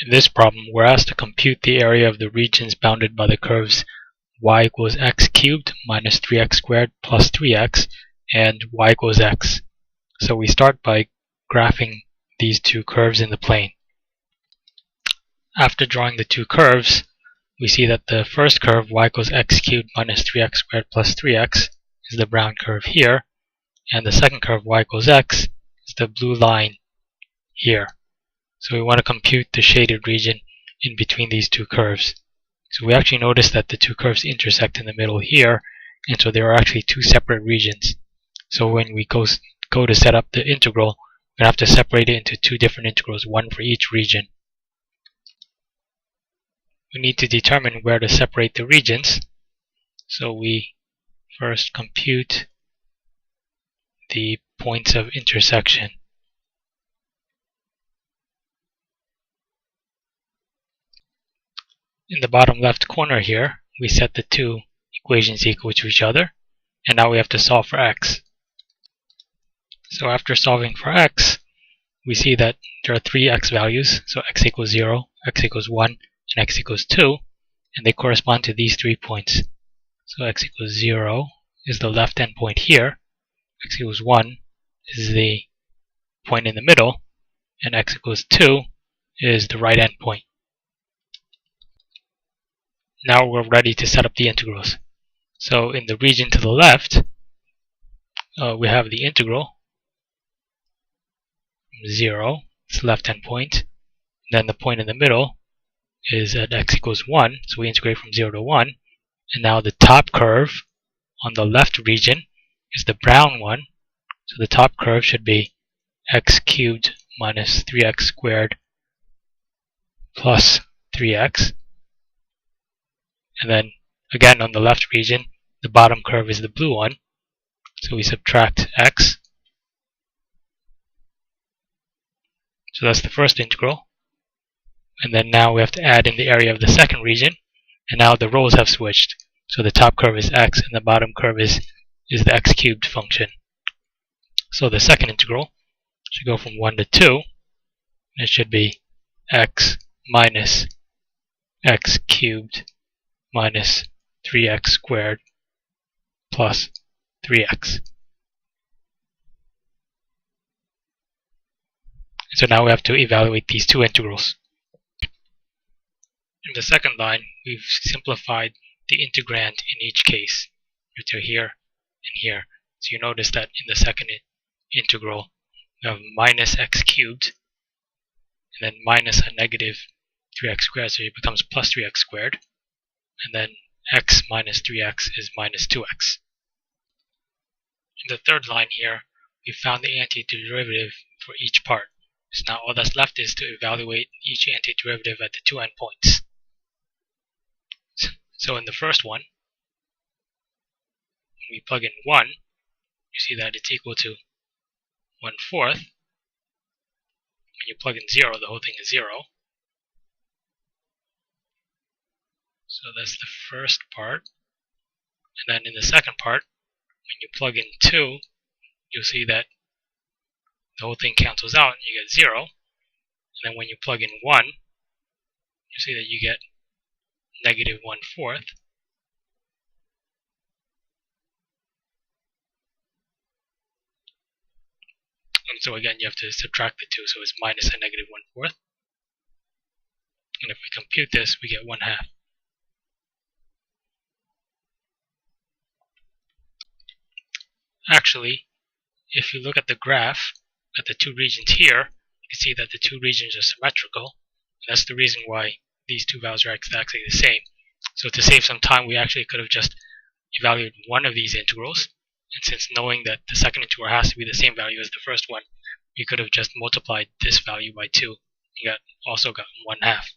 In this problem, we're asked to compute the area of the regions bounded by the curves y equals x cubed minus 3x squared plus 3x and y equals x. So we start by graphing these two curves in the plane. After drawing the two curves, we see that the first curve, y equals x cubed minus 3x squared plus 3x, is the brown curve here, and the second curve, y equals x, is the blue line here. So we want to compute the shaded region in between these two curves. So we actually notice that the two curves intersect in the middle here, and so there are actually two separate regions. So when we go to set up the integral, we're going to have to separate it into two different integrals, one for each region. We need to determine where to separate the regions. So we first compute the points of intersection. In the bottom left corner here, we set the two equations equal to each other, and now we have to solve for x. So after solving for x, we see that there are three x values, so x equals 0, x equals 1, and x equals 2, and they correspond to these 3 points. So x equals 0 is the left endpoint here, x equals 1 is the point in the middle, and x equals 2 is the right endpoint. Now we're ready to set up the integrals. So in the region to the left, we have the integral 0, it's the left hand point. Then the point in the middle is at x equals 1, so we integrate from 0 to 1. And now the top curve on the left region is the brown one. So the top curve should be x cubed minus 3x squared plus 3x. And then again on the left region, the bottom curve is the blue one. So we subtract x. So that's the first integral. And then now we have to add in the area of the second region. And now the roles have switched. So the top curve is x and the bottom curve is the x cubed function. So the second integral should go from 1 to 2. It should be x minus x cubed minus 3x squared plus 3x. So now we have to evaluate these two integrals. In the second line, we've simplified the integrand in each case to here and here. So you notice that in the second integral, we have minus x cubed, and then minus a negative 3x squared, so it becomes plus 3x squared. And then x minus 3x is minus 2x. In the third line here, we found the antiderivative for each part. So now all that's left is to evaluate each antiderivative at the two endpoints. So in the first one, when we plug in 1, you see that it's equal to 1/4. When you plug in 0, the whole thing is 0. So that's the first part. And then in the second part, when you plug in 2, you'll see that the whole thing cancels out and you get 0. And then when you plug in 1, you see that you get negative 1/4. And so again, you have to subtract the 2, so it's minus a negative 1/4. And if we compute this, we get 1/2. Actually, if you look at the graph at the two regions here, you can see that the two regions are symmetrical. And that's the reason why these two values are exactly the same. So to save some time, we actually could have just evaluated one of these integrals. And since knowing that the second integral has to be the same value as the first one, we could have just multiplied this value by 2 and also got 1/2.